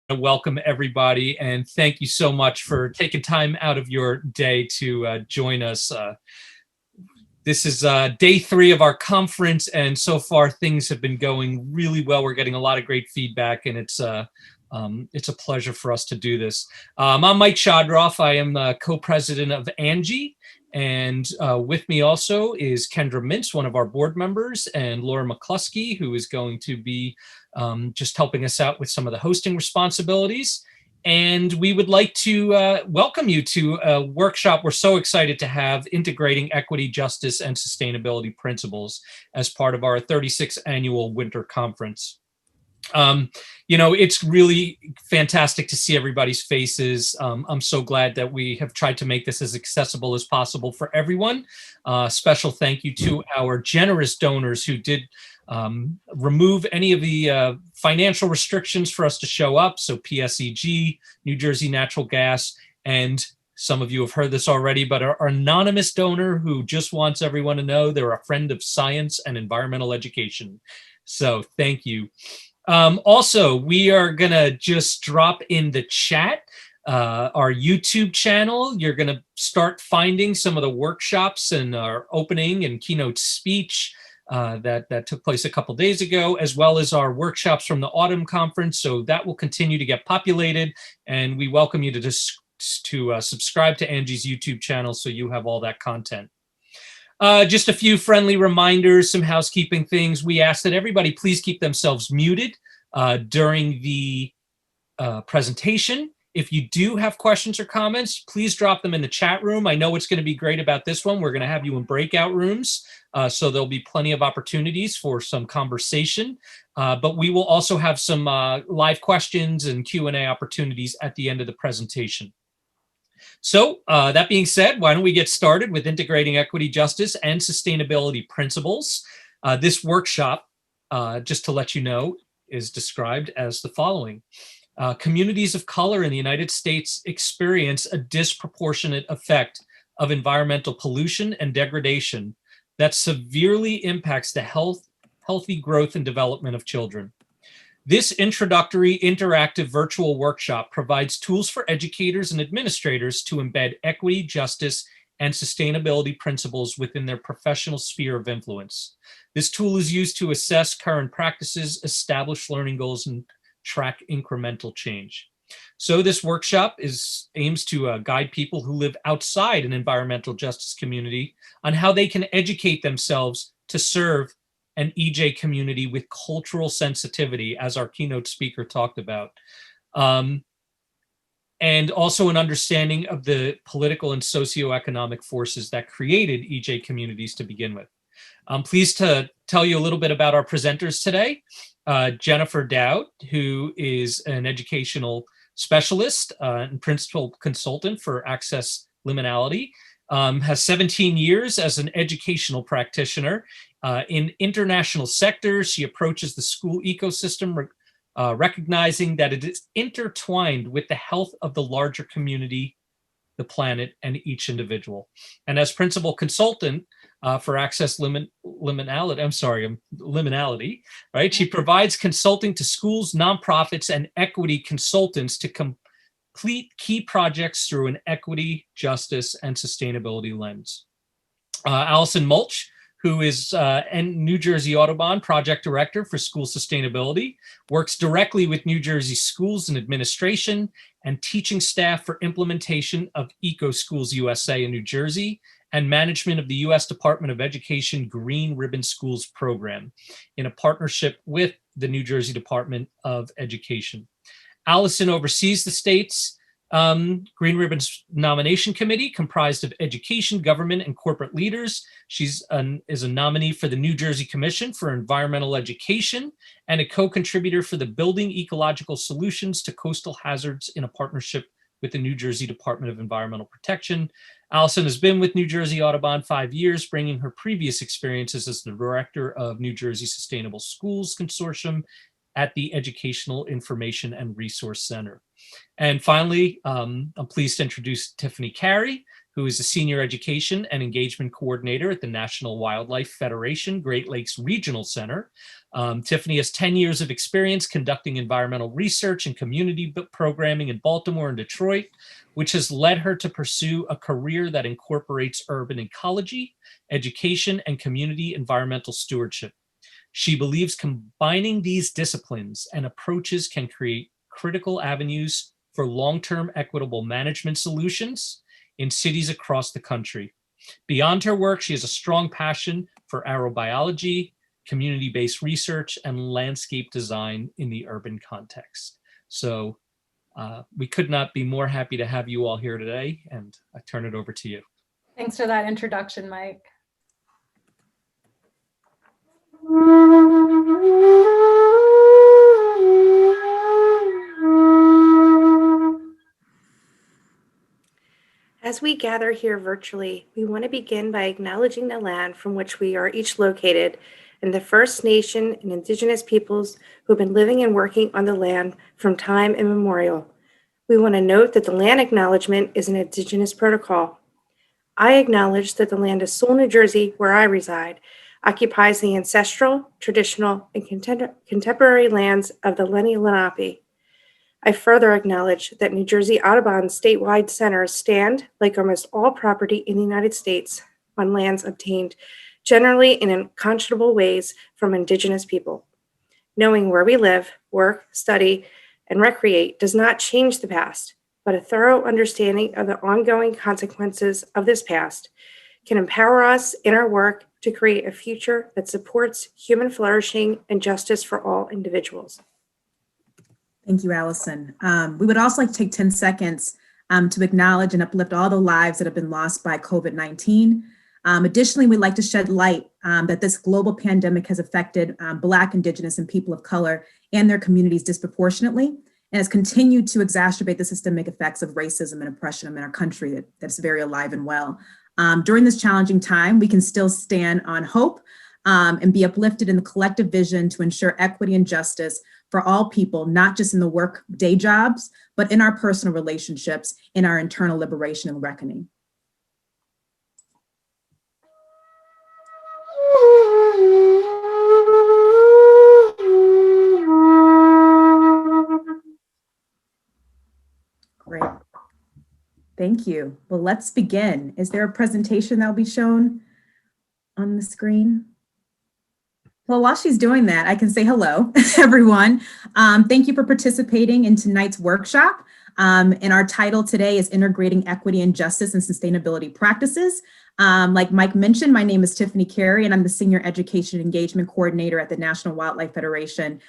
to welcome everybody and thank you so much for taking time out of your day to join us. This is day 3 of our conference, and so far things have been going really well. We're getting a lot of great feedback, and it's a pleasure for us to do this. I'm Mike Shodroff. I am the co-president of ANJEE, and with me also is Kendra Mintz, one of our board members, and Laura McCluskey, who is going to be just helping us out with some of the hosting responsibilities. And we would like to welcome you to a workshop we're so excited to have, Integrating Equity, Justice, and Sustainability Principles, as part of our 36th annual winter conference. It's really fantastic to see everybody's faces. I'm so glad that we have tried to make this as accessible as possible for everyone. Special thank you to our generous donors who did remove any of the financial restrictions for us to show up. So PSEG, New Jersey Natural Gas, and some of you have heard this already, but our anonymous donor who just wants everyone to know they're a friend of science and environmental education. So thank you. Also, we are going to just drop in the chat our YouTube channel. You're going to start finding some of the workshops and our opening and keynote speech that took place a couple days ago, as well as our workshops from the autumn conference. So that will continue to get populated, and we welcome you to subscribe to ANJEE's YouTube channel so you have all that content. Just a few friendly reminders, some housekeeping things. We ask that everybody please keep themselves muted during the presentation. If you do have questions or comments, please drop them in the chat room. I know what's going to be great about this one. We're going to have you in breakout rooms, so there'll be plenty of opportunities for some conversation. But we will also have some live questions and Q&A opportunities at the end of the presentation. So that being said, why don't we get started with Integrating Equity, Justice, and Sustainability Principles. This workshop, just to let you know, is described as the following. Communities of color in the United States experience a disproportionate effect of environmental pollution and degradation that severely impacts the healthy growth and development of children. This introductory interactive virtual workshop provides tools for educators and administrators to embed equity, justice, and sustainability principles within their professional sphere of influence. This tool is used to assess current practices, establish learning goals, and track incremental change. So this workshop aims to guide people who live outside an environmental justice community on how they can educate themselves to serve an EJ community with cultural sensitivity, as our keynote speaker talked about, and also an understanding of the political and socioeconomic forces that created EJ communities to begin with. I'm pleased to tell you a little bit about our presenters today. Jennifer Dowd, who is an educational specialist and principal consultant for Access Liminality, has 17 years as an educational practitioner. In international sectors, she approaches the school ecosystem, recognizing that it is intertwined with the health of the larger community, the planet, and each individual. And as principal consultant for Access Liminality, right? She provides consulting to schools, nonprofits, and equity consultants to complete key projects through an equity, justice, and sustainability lens. Allison Mulch, who is New Jersey Audubon Project Director for School Sustainability, works directly with New Jersey schools and administration and teaching staff for implementation of Eco Schools USA in New Jersey and management of the U.S. Department of Education Green Ribbon Schools program in a partnership with the New Jersey Department of Education. Allison oversees the state's Green Ribbons nomination committee comprised of education, government, and corporate leaders. She is a nominee for the New Jersey Commission for Environmental Education and a co-contributor for the Building Ecological Solutions to Coastal Hazards in a partnership with the New Jersey Department of Environmental Protection. Allison has been with New Jersey Audubon 5 years, bringing her previous experiences as the director of New Jersey Sustainable Schools Consortium at the Educational Information and Resource Center. And finally, I'm pleased to introduce Tiffany Carey, who is a senior education and engagement coordinator at the National Wildlife Federation Great Lakes Regional Center. Tiffany has 10 years of experience conducting environmental research and community programming in Baltimore and Detroit, which has led her to pursue a career that incorporates urban ecology, education, and community environmental stewardship. She believes combining these disciplines and approaches can create critical avenues for long-term equitable management solutions in cities across the country. Beyond her work, she has a strong passion for aerobiology, community-based research, and landscape design in the urban context. So we could not be more happy to have you all here today, and I turn it over to you. Thanks for that introduction, Mike. As we gather here virtually, we want to begin by acknowledging the land from which we are each located and the First Nation and Indigenous peoples who have been living and working on the land from time immemorial. We want to note that the land acknowledgement is an Indigenous protocol. I acknowledge that the land of Seoul, New Jersey, where I reside, occupies the ancestral, traditional, and contemporary lands of the Lenni Lenape. I further acknowledge that New Jersey Audubon's statewide centers stand, like almost all property in the United States, on lands obtained generally in unconscionable ways from Indigenous people. Knowing where we live, work, study, and recreate does not change the past, but a thorough understanding of the ongoing consequences of this past can empower us in our work to create a future that supports human flourishing and justice for all individuals. Thank you, Allison. We would also like to take 10 seconds to acknowledge and uplift all the lives that have been lost by COVID-19. Additionally, we'd like to shed light that this global pandemic has affected Black, Indigenous, and people of color and their communities disproportionately, and has continued to exacerbate the systemic effects of racism and oppression in our country that's very alive and well. During this challenging time, we can still stand on hope and be uplifted in the collective vision to ensure equity and justice for all people, not just in the work day jobs, but in our personal relationships, in our internal liberation and reckoning. Great. Thank you. Well, let's begin. Is there a presentation that will be shown on the screen? Well, while she's doing that, I can say hello, everyone. Thank you for participating in tonight's workshop. And our title today is Integrating Equity and Justice and Sustainability Practices. Like Mike mentioned, my name is Tiffany Carey, and I'm the Senior Education Engagement Coordinator at the National Wildlife Federation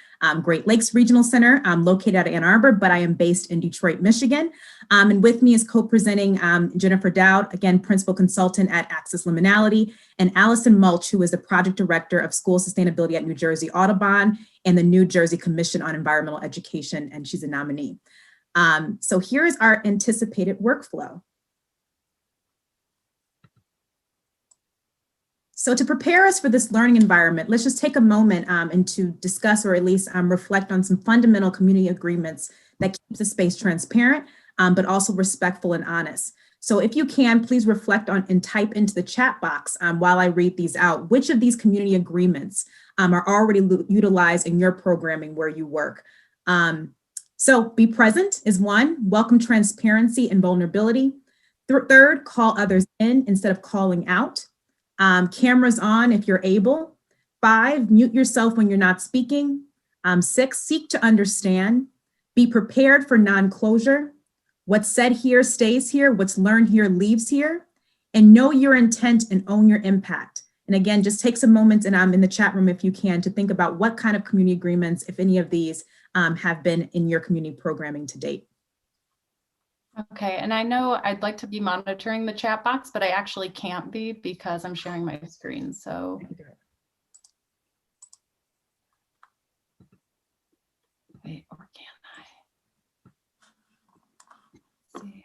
Great Lakes Regional Center, located out of Ann Arbor, but I am based in Detroit, Michigan. And with me is co-presenting Jennifer Dowd, again, Principal Consultant at Access Liminality, and Allison Mulch, who is the Project Director of School Sustainability at New Jersey Audubon and the New Jersey Commission on Environmental Education, and she's a nominee. So here is our anticipated workflow. So to prepare us for this learning environment, let's just take a moment and to discuss, or at least reflect on some fundamental community agreements that keeps the space transparent, but also respectful and honest. So if you can, please reflect on and type into the chat box while I read these out, which of these community agreements are already utilized in your programming where you work. So be present is one, welcome transparency and vulnerability. Third, call others in instead of calling out. Cameras on if you're able. 5, mute yourself when you're not speaking. 6, seek to understand. Be prepared for non-closure. What's said here stays here. What's learned here leaves here. And know your intent and own your impact. And again, just take some moments, and I'm in the chat room if you can, to think about what kind of community agreements, if any of these, have been in your community programming to date. Okay, and I know I'd like to be monitoring the chat box, but I actually can't be because I'm sharing my screen. So wait, or can I? Let's see.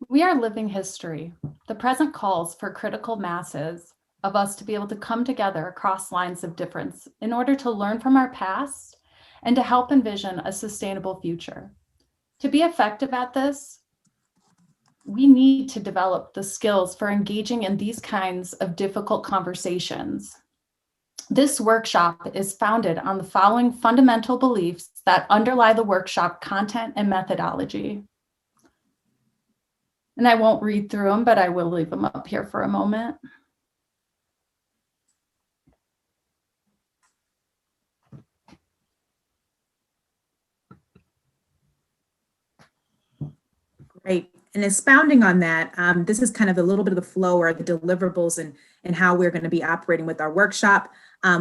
We are living history. The present calls for critical masses of us to be able to come together across lines of difference in order to learn from our past and to help envision a sustainable future. To be effective at this, we need to develop the skills for engaging in these kinds of difficult conversations. This workshop is founded on the following fundamental beliefs that underlie the workshop content and methodology. And I won't read through them, but I will leave them up here for a moment. Great. And expounding on that, this is kind of a little bit of the flow or the deliverables and how we're going to be operating with our workshop.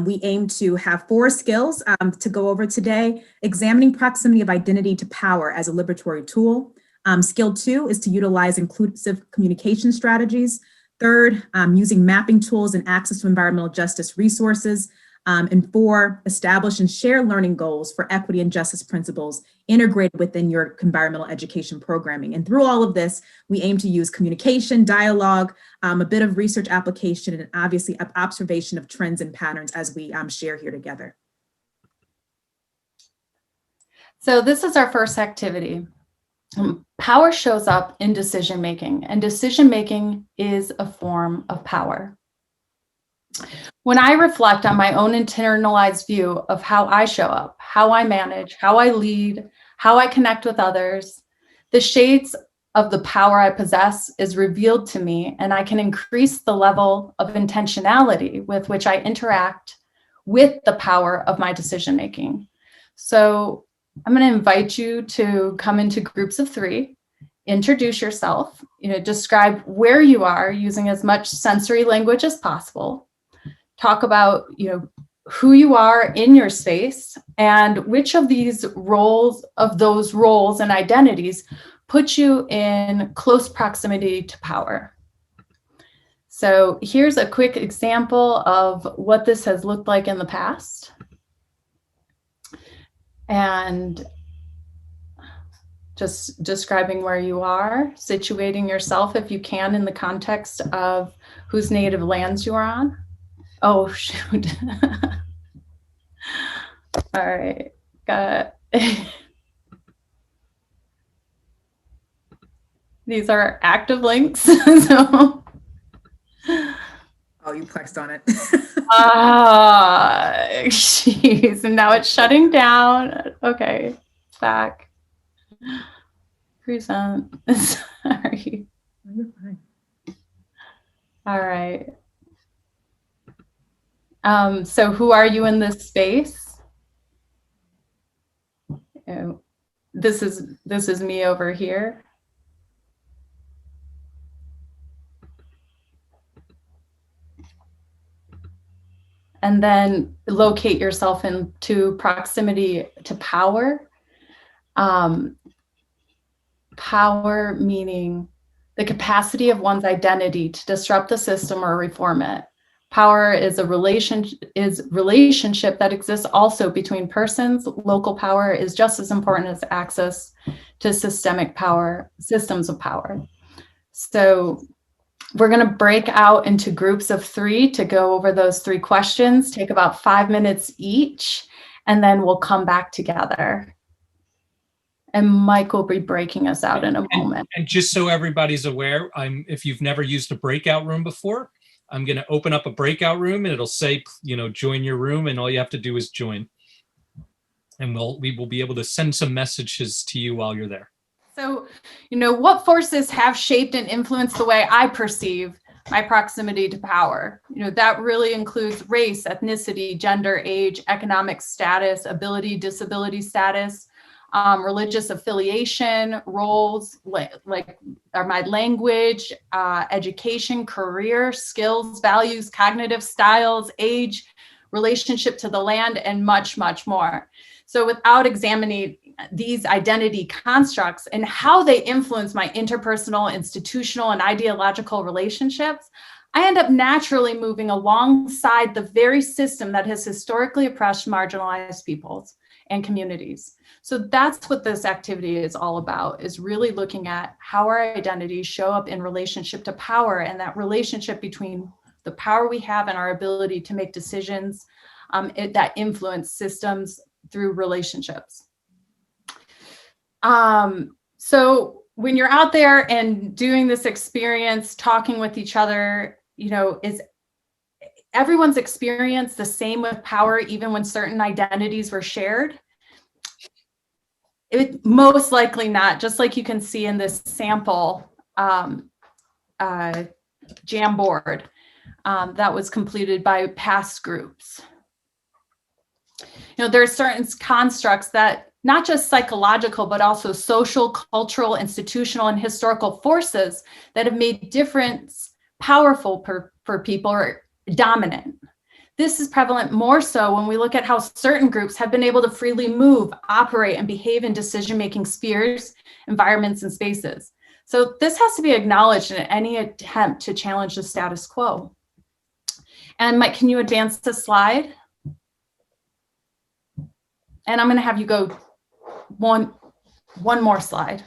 We aim to have 4 skills to go over today: examining proximity of identity to power as a liberatory tool. Skill 2 is to utilize inclusive communication strategies. 3rd, using mapping tools and access to environmental justice resources. And 4, establish and share learning goals for equity and justice principles integrated within your environmental education programming. And through all of this, we aim to use communication, dialogue, a bit of research application, and obviously observation of trends and patterns as we share here together. So this is our first activity. Power shows up in decision-making, and decision-making is a form of power. When I reflect on my own internalized view of how I show up, how I manage, how I lead, how I connect with others, the shades of the power I possess is revealed to me, and I can increase the level of intentionality with which I interact with the power of my decision-making. So I'm going to invite you to come into groups of 3, introduce yourself, describe where you are using as much sensory language as possible. Talk about, who you are in your space and which of these roles, of those roles and identities, put you in close proximity to power. So here's a quick example of what this has looked like in the past. And just describing where you are, situating yourself if you can in the context of whose native lands you are on. Oh, shoot. All right, got it. These are active links. So. Oh, you clicked on it. Jeez, and now it's shutting down. Okay, back. Present. Sorry. You're fine. All right. So who are you in this space? This is me over here. And then locate yourself into proximity to power. Power meaning the capacity of one's identity to disrupt the system or reform it. Power is a relationship that exists also between persons. Local power is just as important as access to systemic power, systems of power. So we're going to break out into groups of 3 to go over those 3 questions, take about 5 minutes each, and then we'll come back together. And Mike will be breaking us out in a moment. And just so everybody's aware, if you've never used a breakout room before, I'm going to open up a breakout room and it'll say, join your room, and all you have to do is join. And we will be able to send some messages to you while you're there. So, what forces have shaped and influenced the way I perceive my proximity to power? That really includes race, ethnicity, gender, age, economic status, ability, disability status, religious affiliation, roles, like my language, education, career, skills, values, cognitive styles, age, relationship to the land, and much, much more. So without examining these identity constructs and how they influence my interpersonal, institutional, and ideological relationships, I end up naturally moving alongside the very system that has historically oppressed marginalized peoples and communities. So that's what this activity is all about, is really looking at how our identities show up in relationship to power and that relationship between the power we have and our ability to make decisions that influence systems through relationships. So when you're out there and doing this experience, talking with each other, is everyone's experience the same with power, even when certain identities were shared? Most likely not, just like you can see in this sample Jamboard that was completed by past groups. There are certain constructs that not just psychological, but also social, cultural, institutional, and historical forces that have made difference powerful for people or dominant. This is prevalent more so when we look at how certain groups have been able to freely move, operate, and behave in decision-making spheres, environments, and spaces. So this has to be acknowledged in any attempt to challenge the status quo. And Mike, can you advance the slide? And I'm going to have you go one more slide.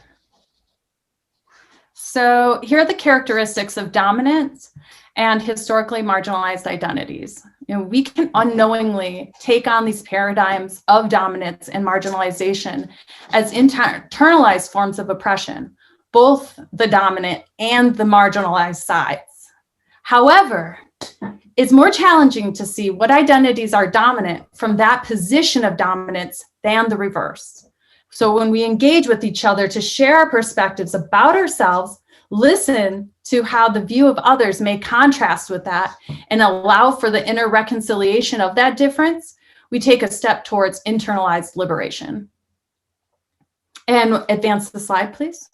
So here are the characteristics of dominance and historically marginalized identities. We can unknowingly take on these paradigms of dominance and marginalization as internalized forms of oppression, both the dominant and the marginalized sides. However, it's more challenging to see what identities are dominant from that position of dominance than the reverse. So when we engage with each other to share our perspectives about ourselves, listen to how the view of others may contrast with that, and allow for the inner reconciliation of that difference, we take a step towards internalized liberation. And advance the slide, please.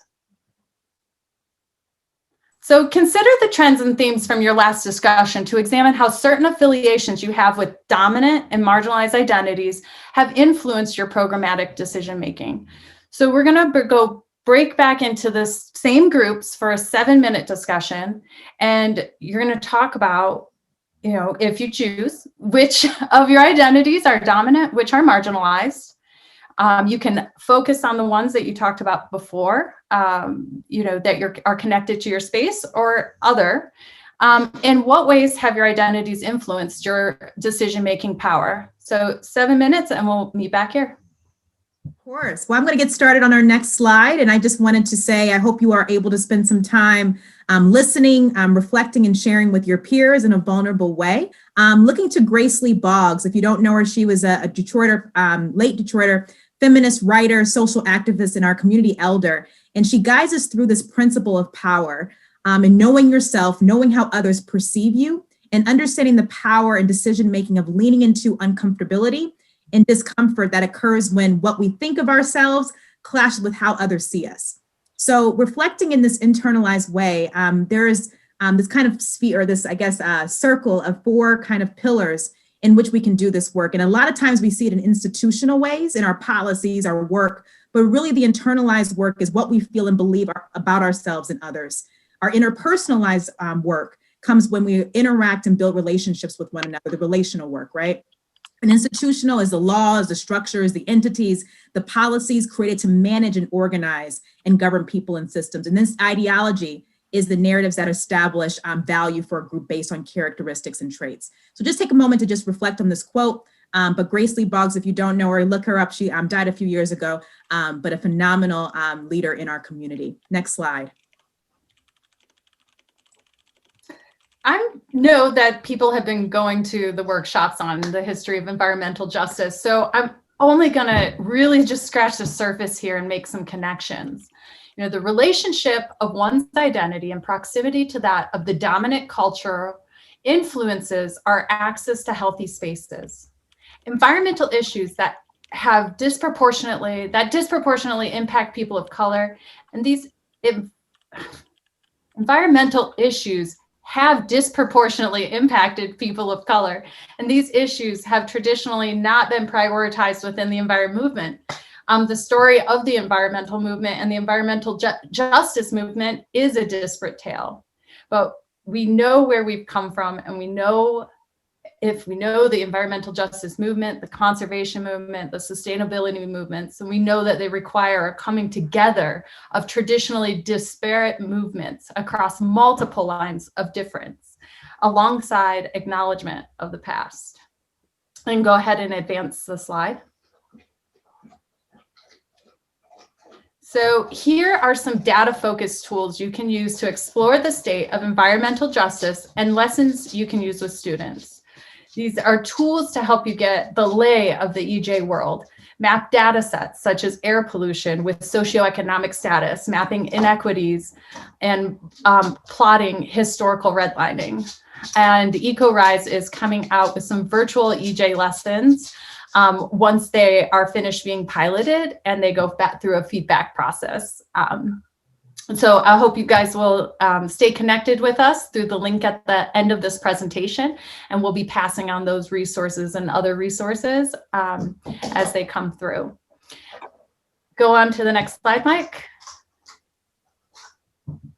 So consider the trends and themes from your last discussion to examine how certain affiliations you have with dominant and marginalized identities have influenced your programmatic decision-making. So we're going to go break back into the same groups for a 7-minute discussion, and you're going to talk about, if you choose, which of your identities are dominant, which are marginalized. You can focus on the ones that you talked about before, that are connected to your space or other. In what ways have your identities influenced your decision-making power? So 7 minutes and we'll meet back here. Of course. Well, I'm going to get started on our next slide. And I just wanted to say, I hope you are able to spend some time listening, reflecting, and sharing with your peers in a vulnerable way. Looking to Grace Lee Boggs. If you don't know her, she was a Detroiter, late Detroiter, feminist writer, social activist, and our community elder. And she guides us through this principle of power and knowing yourself, knowing how others perceive you, and understanding the power and decision-making of leaning into uncomfortability and discomfort that occurs when what we think of ourselves clashes with how others see us. So reflecting in this internalized way, there is this kind of sphere, or this, circle of 4 kind of pillars in which we can do this work. And a lot of times we see it in institutional ways, in our policies, our work, but really the internalized work is what we feel and believe about ourselves and others. Our interpersonalized work comes when we interact and build relationships with one another, the relational work, right? And institutional is the laws, the structures, the entities, the policies created to manage and organize and govern people and systems. And this ideology is the narratives that establish value for a group based on characteristics and traits. So just take a moment to just reflect on this quote. But Grace Lee Boggs, if you don't know her, look her up. She died a few years ago, but a phenomenal leader in our community. Next slide. I know that people have been going to the workshops on the history of environmental justice, so I'm only going to really just scratch the surface here and make some connections. The relationship of one's identity and proximity to that of the dominant culture influences our access to healthy spaces. Environmental issues that disproportionately impact people of color, and these environmental issues have disproportionately impacted people of color. And these issues have traditionally not been prioritized within the environment movement. The story of the environmental movement and the environmental justice movement is a disparate tale. But we know where we've come from, and if we know the environmental justice movement, the conservation movement, the sustainability movements, and we know that they require a coming together of traditionally disparate movements across multiple lines of difference. alongside acknowledgement of the past. And go ahead and advance the slide. So here are some data-focused tools you can use to explore the state of environmental justice and lessons you can use with students. These are tools to help you get the lay of the EJ world, map data sets such as air pollution with socioeconomic status, mapping inequities, and plotting historical redlining. And EcoRise is coming out with some virtual EJ lessons once they are finished being piloted and they go back through a feedback process. So I hope you guys will stay connected with us through the link at the end of this presentation, and we'll be passing on those resources and other resources as they come through. Go on to the next slide, Mike.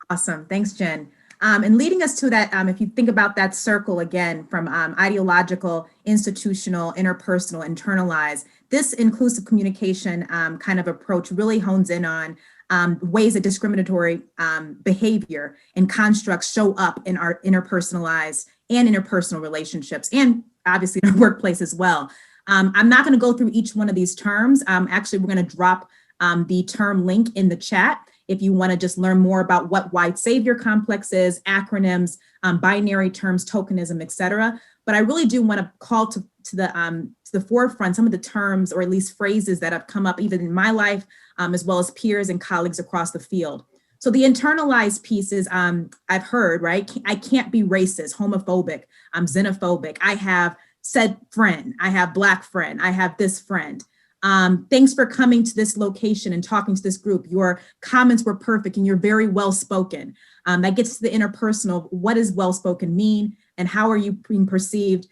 Awesome. Thanks, Jen. And leading us to that, if you think about that circle again from ideological, institutional, interpersonal, internalized, this inclusive communication kind of approach really hones in on ways that discriminatory behavior and constructs show up in our interpersonalized and interpersonal relationships, and obviously in our workplace as well. I'm not going to go through each one of these terms. Actually, we're going to drop the term link in the chat if you want to just learn more about what white savior complex is, acronyms, binary terms, tokenism, et cetera. But I really do want to call to the forefront some of the terms, or at least phrases, that have come up even in my life, as well as peers and colleagues across the field. So the internalized pieces I've heard, right? I can't be racist, homophobic, I'm xenophobic. I have said friend, I have Black friend, I have this friend. Thanks for coming to this location and talking to this group. Your comments were perfect and you're very well spoken. That gets to the interpersonal. What does well spoken mean, and how are you being perceived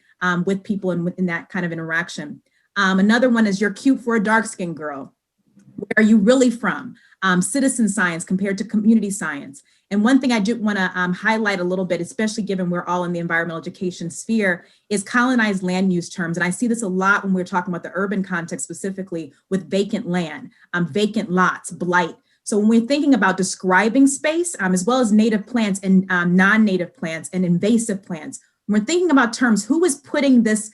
with people in that kind of interaction? Another one is you're cute for a dark-skinned girl. Where are you really from? Citizen science compared to community science. And one thing I do want to highlight a little bit, especially given we're all in the environmental education sphere, is colonized land use terms. And I see this a lot when we're talking about the urban context, specifically with vacant land, vacant lots, blight. So when we're thinking about describing space, as well as native plants and non-native plants and invasive plants, when we're thinking about terms, who is putting this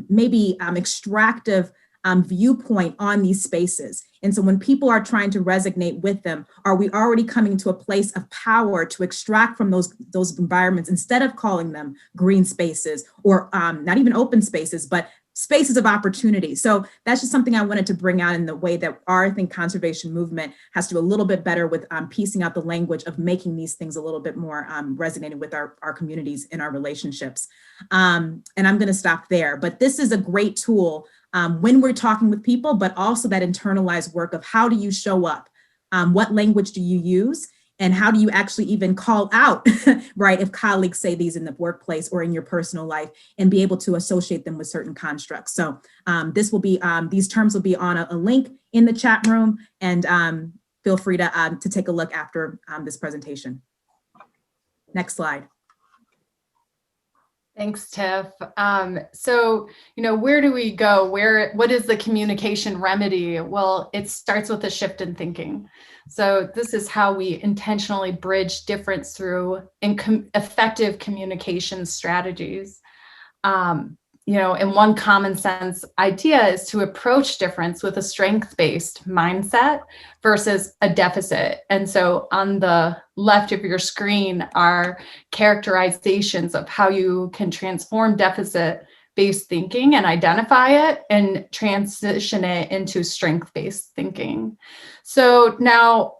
maybe extractive viewpoint on these spaces? And so when people are trying to resonate with them, are we already coming to a place of power to extract from those environments, instead of calling them green spaces, or not even open spaces, but spaces of opportunity? So that's just something I wanted to bring out in the way that our, I think, conservation movement has to do a little bit better with piecing out the language of making these things a little bit more resonating with our communities and our relationships. And I'm going to stop there, but this is a great tool when we're talking with people, but also that internalized work of how do you show up? What language do you use? And how do you actually even call out, right, if colleagues say these in the workplace or in your personal life, and be able to associate them with certain constructs? So this will be, these terms will be on a link in the chat room, and feel free to take a look after this presentation. Next slide. Thanks, Tiff. So, where do we go? What is the communication remedy? Well, it starts with a shift in thinking. So this is how we intentionally bridge difference through effective communication strategies. And one common sense idea is to approach difference with a strength-based mindset versus a deficit. And so on the left of your screen are characterizations of how you can transform deficit-based thinking and identify it and transition it into strength-based thinking. So now,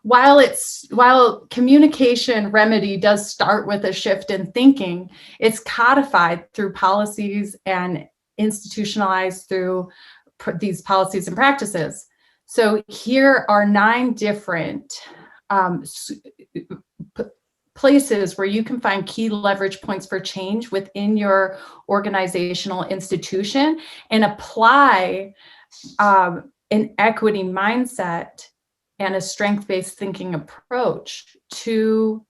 while communication remedy does start with a shift in thinking, it's codified through policies and institutionalized through these policies and practices. So here are 9 different places where you can find key leverage points for change within your organizational institution and apply an equity mindset and a strength-based thinking approach to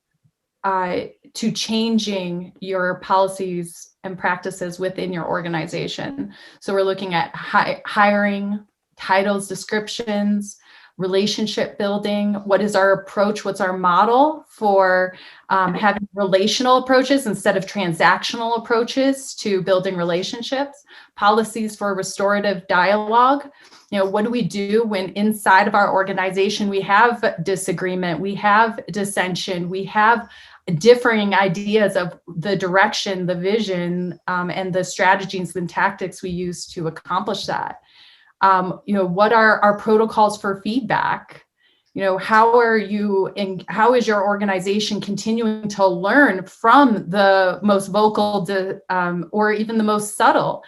changing your policies and practices within your organization. So we're looking at hiring, titles, descriptions, relationship building. What is our approach? What's our model for having relational approaches instead of transactional approaches to building relationships? Policies for restorative dialogue. What do we do when inside of our organization we have disagreement, we have dissension, we have differing ideas of the direction, the vision, and the strategies and tactics we use to accomplish that? What are our protocols for feedback? How is your organization continuing to learn from the most vocal or even the most subtle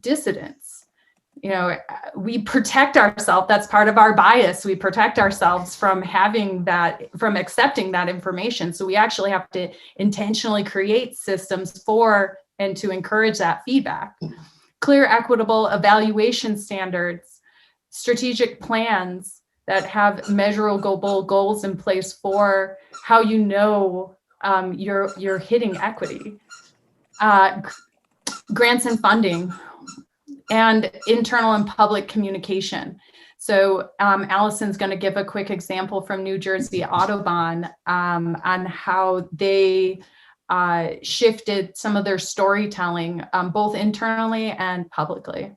dissidents? We protect ourselves. That's part of our bias. We protect ourselves from from accepting that information. So we actually have to intentionally create systems for and to encourage that feedback. Clear, equitable evaluation standards, strategic plans that have measurable goals in place for how you're hitting equity. Grants and funding, and internal and public communication. So Allison's going to give a quick example from New Jersey Audubon on how they shifted some of their storytelling, both internally and publicly.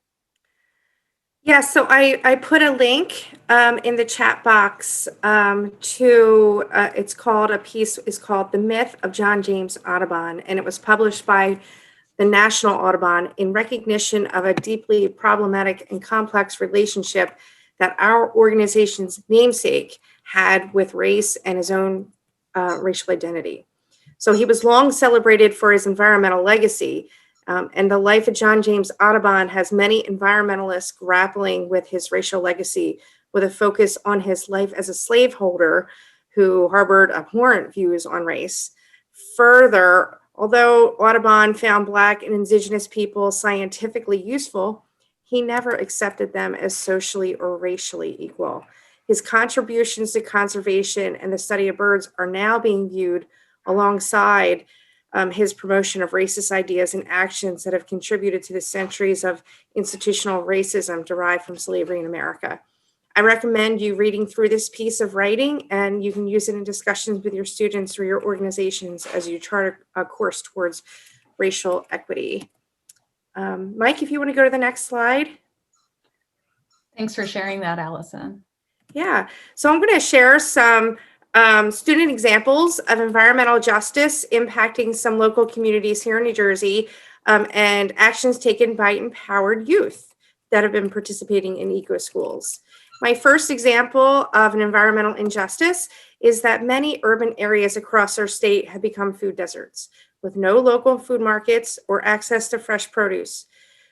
Yeah, so I put a link in the chat box to, a piece is called The Myth of John James Audubon, and it was published by the National Audubon in recognition of a deeply problematic and complex relationship that our organization's namesake had with race and his own racial identity. So he was long celebrated for his environmental legacy, and the life of John James Audubon has many environmentalists grappling with his racial legacy with a focus on his life as a slaveholder who harbored abhorrent views on race. Further, although Audubon found Black and Indigenous people scientifically useful, he never accepted them as socially or racially equal. His contributions to conservation and the study of birds are now being viewed alongside his promotion of racist ideas and actions that have contributed to the centuries of institutional racism derived from slavery in America. I recommend you reading through this piece of writing, and you can use it in discussions with your students or your organizations as you chart a course towards racial equity. Mike, if you want to go to the next slide. Thanks for sharing that, Allison. Yeah, so I'm going to share some student examples of environmental justice impacting some local communities here in New Jersey, and actions taken by empowered youth that have been participating in eco schools. My first example of an environmental injustice is that many urban areas across our state have become food deserts with no local food markets or access to fresh produce.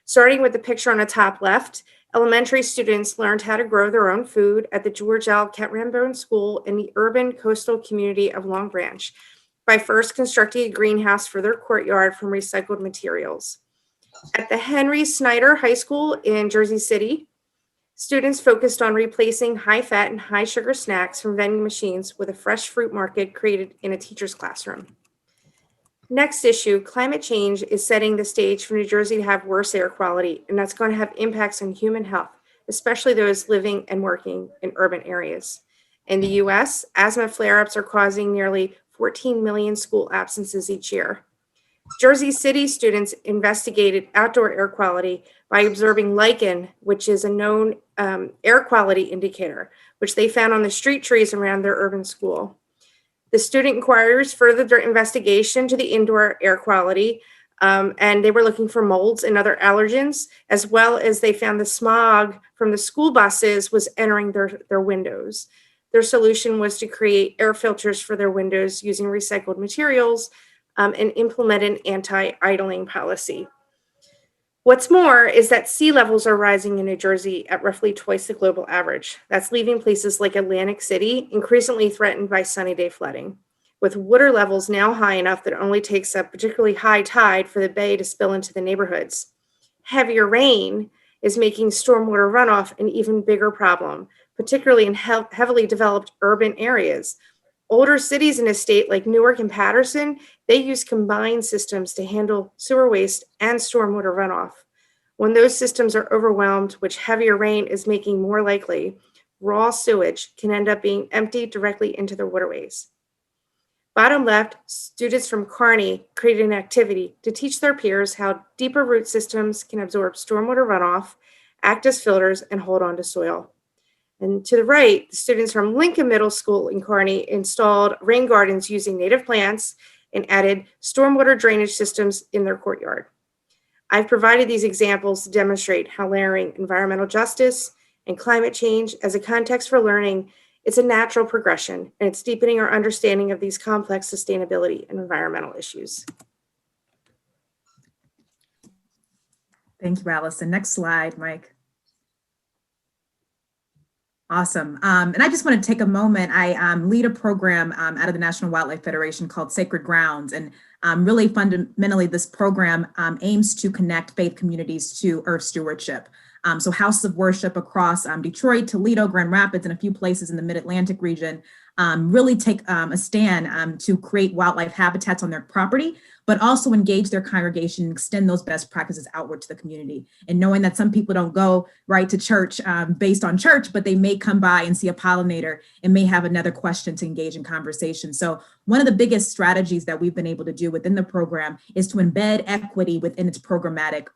Starting with the picture on the top left, elementary students learned how to grow their own food at the George L. Ketrambone School in the urban coastal community of Long Branch by first constructing a greenhouse for their courtyard from recycled materials. At the Henry Snyder High School in Jersey City, students focused on replacing high-fat and high-sugar snacks from vending machines with a fresh fruit market created in a teacher's classroom. Next issue, climate change is setting the stage for New Jersey to have worse air quality, and that's going to have impacts on human health, especially those living and working in urban areas. In the US, asthma flare-ups are causing nearly 14 million school absences each year. Jersey City students investigated outdoor air quality by observing lichen, which is a known air quality indicator, which they found on the street trees around their urban school. The student inquiries furthered their investigation to the indoor air quality, and they were looking for molds and other allergens, as well as they found the smog from the school buses was entering their windows. Their solution was to create air filters for their windows using recycled materials and implement an anti-idling policy. What's more is that sea levels are rising in New Jersey at roughly twice the global average. That's leaving places like Atlantic City increasingly threatened by sunny day flooding, with water levels now high enough that it only takes a particularly high tide for the bay to spill into the neighborhoods. Heavier rain is making stormwater runoff an even bigger problem, particularly in heavily developed urban areas. Older cities in a state like Newark and Paterson, they use combined systems to handle sewer waste and stormwater runoff. When those systems are overwhelmed, which heavier rain is making more likely, raw sewage can end up being emptied directly into their waterways. Bottom left, students from Kearney created an activity to teach their peers how deeper root systems can absorb stormwater runoff, act as filters, and hold on to soil. And to the right, the students from Lincoln Middle School in Kearney installed rain gardens using native plants and added stormwater drainage systems in their courtyard. I've provided these examples to demonstrate how layering environmental justice and climate change as a context for learning is a natural progression, and it's deepening our understanding of these complex sustainability and environmental issues. Thank you, Allison. Next slide, Mike. Awesome. And I just want to take a moment. I lead a program out of the National Wildlife Federation called Sacred Grounds. And really fundamentally, this program aims to connect faith communities to earth stewardship. So houses of worship across Detroit, Toledo, Grand Rapids, and a few places in the Mid-Atlantic region really take a stand to create wildlife habitats on their property, but also engage their congregation and extend those best practices outward to the community. And knowing that some people don't go right to church based on church, but they may come by and see a pollinator and may have another question to engage in conversation. So one of the biggest strategies that we've been able to do within the program is to embed equity within its programmatic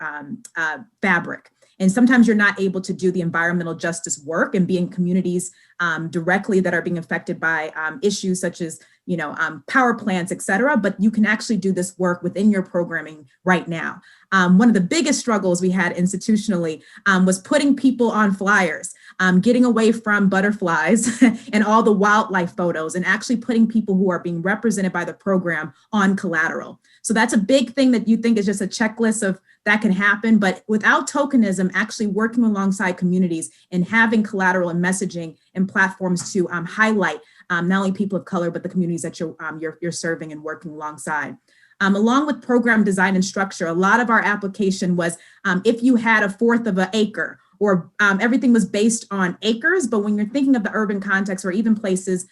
fabric. And sometimes you're not able to do the environmental justice work and be in communities directly that are being affected by issues such as, power plants, et cetera, but you can actually do this work within your programming right now. One of the biggest struggles we had institutionally was putting people on flyers, getting away from butterflies and all the wildlife photos and actually putting people who are being represented by the program on collateral. So that's a big thing that you think is just a checklist of that can happen, but without tokenism, actually working alongside communities and having collateral and messaging and platforms to highlight not only people of color, but the communities that you're serving and working alongside. Along with program design and structure, a lot of our application was if you had 1/4 of an acre or everything was based on acres, but when you're thinking of the urban context or even places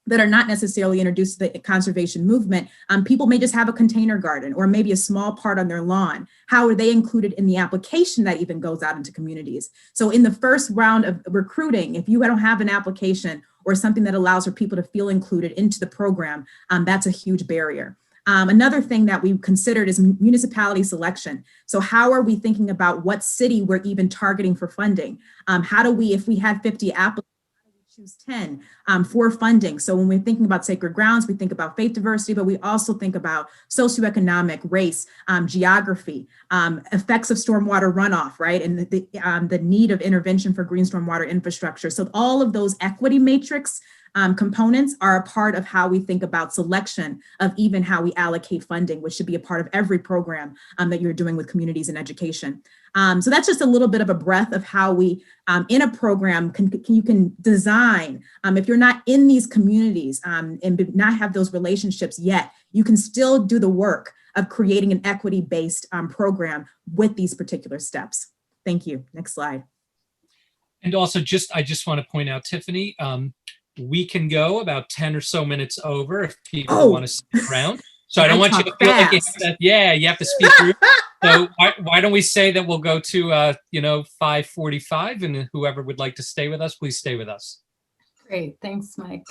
that are not necessarily introduced to the conservation movement, people may just have a container garden or maybe a small part on their lawn. How are they included in the application that even goes out into communities? So in the first round of recruiting, if you don't have an application or something that allows for people to feel included into the program, that's a huge barrier. Another thing that we considered is municipality selection. So how are we thinking about what city we're even targeting for funding? How do we, if we had 50 applicants, choose 10 for funding? So when we're thinking about Sacred Grounds, we think about faith diversity, but we also think about socioeconomic, race, geography, effects of stormwater runoff, right? And the need of intervention for green stormwater infrastructure. So all of those equity matrix components are a part of how we think about selection of even how we allocate funding, which should be a part of every program that you're doing with communities and education. So that's just a little bit of a breadth of how we, in a program, you can design. If you're not in these communities and not have those relationships yet, you can still do the work of creating an equity-based program with these particular steps. Thank you. Next slide. And also, I just want to point out, Tiffany, we can go about 10 or so minutes over if people want to stick around. So I don't want you to feel like you have to speak through. So why don't we say that we'll go to 5:45, and whoever would like to stay with us, please stay with us. Great, thanks, Mike.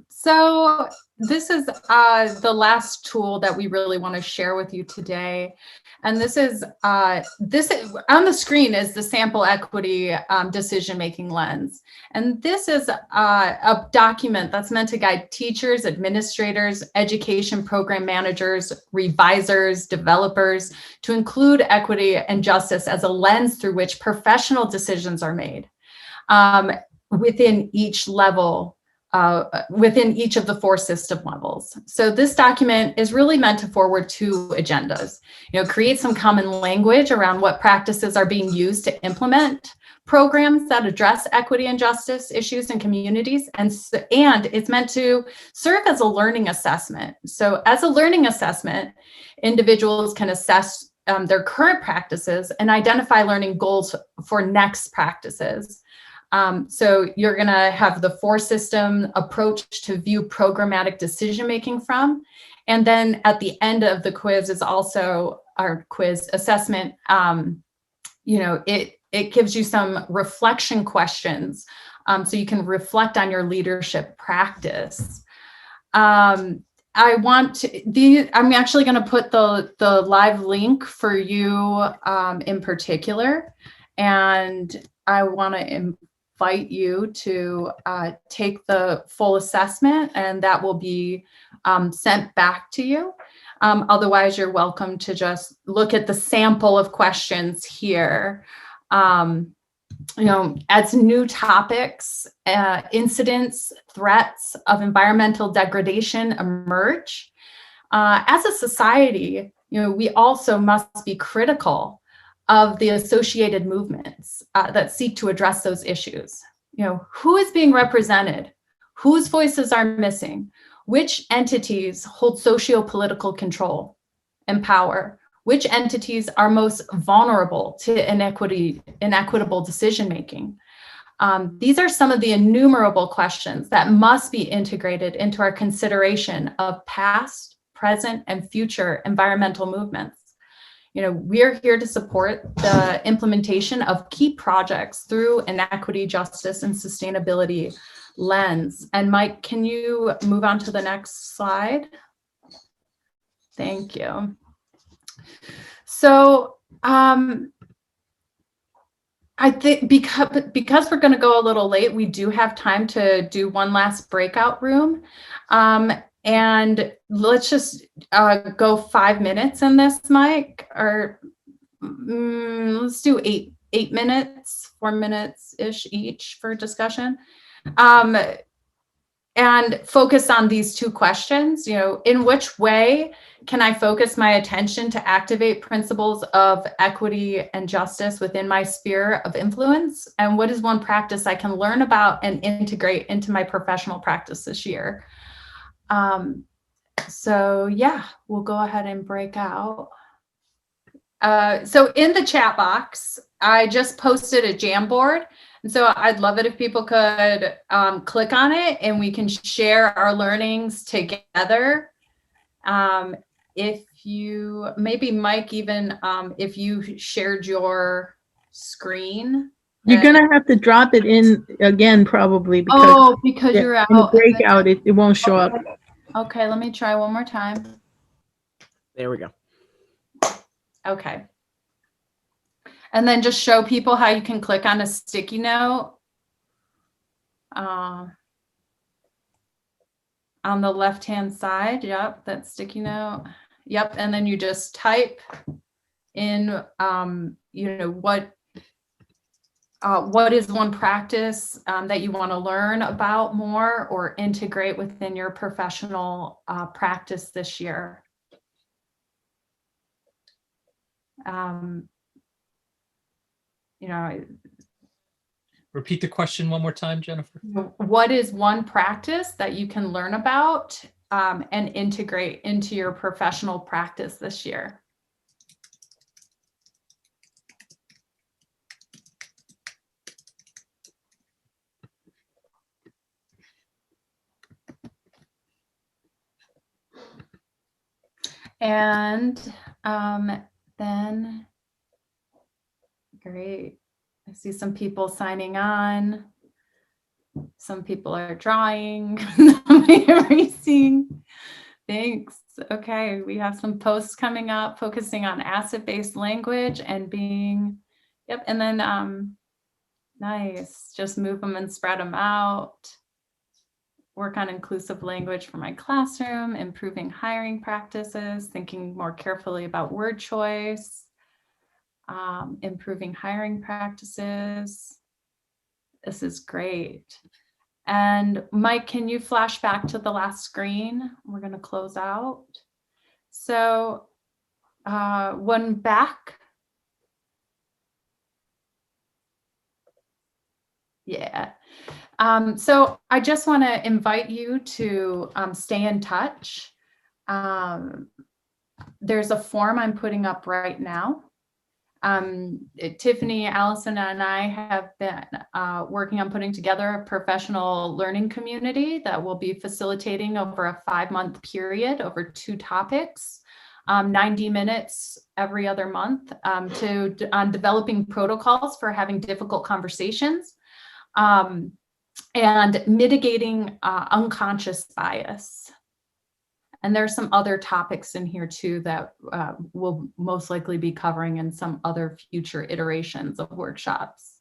So this is the last tool that we really want to share with you today. And this is on the screen is the sample equity decision-making lens. And this is a document that's meant to guide teachers, administrators, education program managers, revisers, developers to include equity and justice as a lens through which professional decisions are made. Within each level, within each of the 4 system levels. So this document is really meant to forward 2 agendas. Create some common language around what practices are being used to implement programs that address equity and justice issues in communities, and it's meant to serve as a learning assessment. So as a learning assessment, individuals can assess their current practices and identify learning goals for next practices. So you're going to have the 4-system approach to view programmatic decision-making from. And then at the end of the quiz is also our quiz assessment. It it gives you some reflection questions, so you can reflect on your leadership practice. I'm actually going to put the live link for you in particular, and I want to invite you to take the full assessment, and that will be sent back to you. Otherwise, you're welcome to just look at the sample of questions here. As new topics, incidents, threats of environmental degradation emerge, as a society, we also must be critical of the associated movements that seek to address those issues. Who is being represented? Whose voices are missing? Which entities hold socio-political control and power? Which entities are most vulnerable to inequitable decision-making? These are some of the innumerable questions that must be integrated into our consideration of past, present, and future environmental movements. We're here to support the implementation of key projects through an equity, justice, and sustainability lens. And Mike, can you move on to the next slide? Thank you. So I think because we're going to go a little late, we do have time to do one last breakout room. And let's just go 5 minutes in this, Mike, or let's do eight minutes, 4 minutes-ish each for discussion. And focus on these two questions. In which way can I focus my attention to activate principles of equity and justice within my sphere of influence? And what is one practice I can learn about and integrate into my professional practice this year? So yeah, we'll go ahead and break out. So in the chat box, I just posted a Jamboard. And so I'd love it if people could click on it and we can share our learnings together. If you, maybe Mike, even if you shared your screen. You're going to have to drop it in again, probably. Because, because you're out. In the breakout, it won't show up. Okay, let me try one more time. There we go. Okay. And then just show people how you can click on a sticky note on the left-hand side. Yep, that sticky note. Yep, and then you just type in, what is one practice that you want to learn about more or integrate within your professional practice this year? Repeat the question one more time, Jennifer. What is one practice that you can learn about and integrate into your professional practice this year? And then, great. I see some people signing on. Some people are drawing, erasing. Thanks. Okay, we have some posts coming up focusing on asset-based language and being, yep, and then nice. Just move them and spread them out. Work on inclusive language for my classroom, improving hiring practices, thinking more carefully about word choice, improving hiring practices. This is great. And Mike, can you flash back to the last screen? We're going to close out. So one back. Yeah. So I just want to invite you to stay in touch. There's a form I'm putting up right now. Tiffany, Allison, and I have been working on putting together a professional learning community that will be facilitating over a 5-month period over 2 topics. 90 minutes every other month on developing protocols for having difficult conversations and mitigating unconscious bias. And there's some other topics in here too that we'll most likely be covering in some other future iterations of workshops.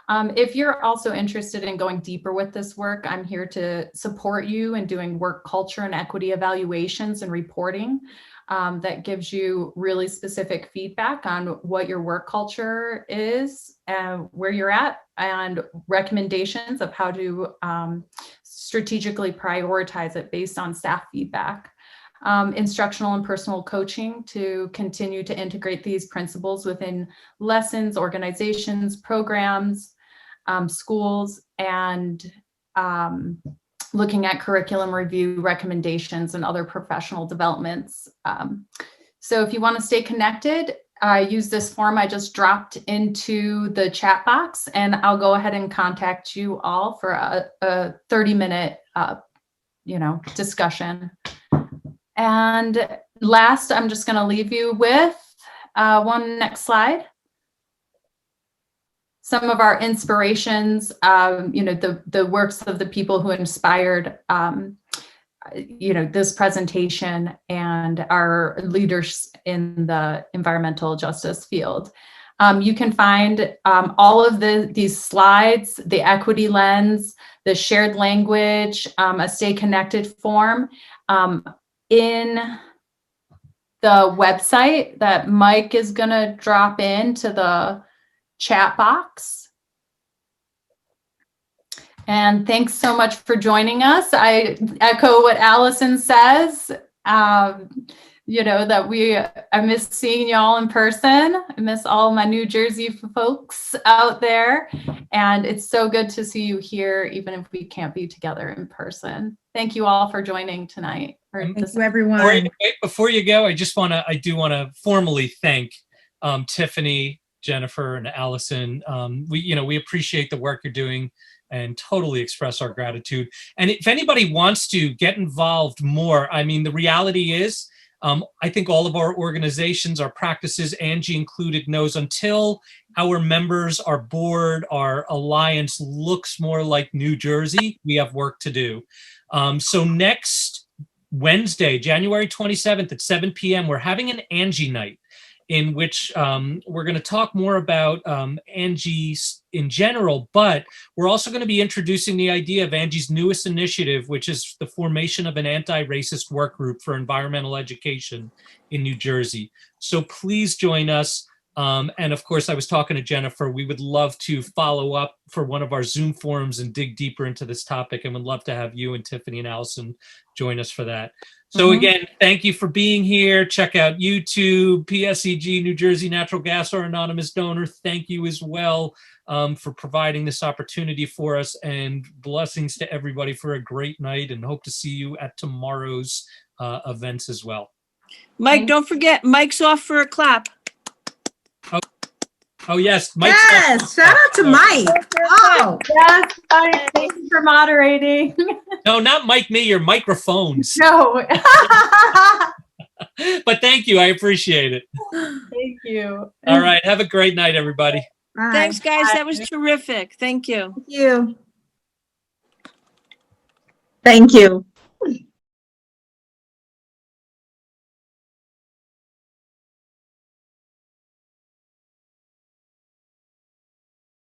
If you're also interested in going deeper with this work, I'm here to support you in doing work culture and equity evaluations and reporting that gives you really specific feedback on what your work culture is and where you're at, and recommendations of how to strategically prioritize it based on staff feedback. Instructional and personal coaching to continue to integrate these principles within lessons, organizations, programs, schools, and looking at curriculum review recommendations and other professional developments. So if you want to stay connected, use this form I just dropped into the chat box, and I'll go ahead and contact you all for a 30-minute discussion. And last, I'm just going to leave you with one next slide. Some of our inspirations, the works of the people who inspired, this presentation and our leaders in the environmental justice field. You can find all of these slides, the equity lens, the shared language, a stay connected form in the website that Mike is going to drop into the chat box. And thanks so much for joining us. I echo what Allison says, that I miss seeing y'all in person. I miss all my New Jersey folks out there. And it's so good to see you here, even if we can't be together in person. Thank you all for joining tonight. Thank you, everyone. Wait, before you go, I do want to formally thank Tiffany, Jennifer, and Allison. We appreciate the work you're doing and totally express our gratitude. And if anybody wants to get involved more, the reality is, I think all of our organizations, our practices, ANJEE included, knows until our members, our board, our alliance looks more like New Jersey, we have work to do. So next Wednesday, January 27th at 7 p.m., we're having an ANJEE night, in which we're going to talk more about ANJEE in general, but we're also going to be introducing the idea of ANJEE's newest initiative, which is the formation of an anti-racist work group for environmental education in New Jersey. So please join us. And of course, I was talking to Jennifer. We would love to follow up for one of our Zoom forums and dig deeper into this topic, and would love to have you and Tiffany and Allison join us for that. So again, thank you for being here. Check out YouTube, PSEG, New Jersey Natural Gas, our anonymous donor. Thank you as well for providing this opportunity for us, and blessings to everybody for a great night, and hope to see you at tomorrow's events as well. Mike, don't forget, Mike's off for a clap. Oh, yes. Mike's yes. Shout out to Mike. Oh, yes. Thank you for moderating. No, not Mike, me, your microphones. No. But thank you. I appreciate it. Thank you. All right. Have a great night, everybody. bye. Thanks, guys. That was terrific. Thank you. Thank you. Thank you.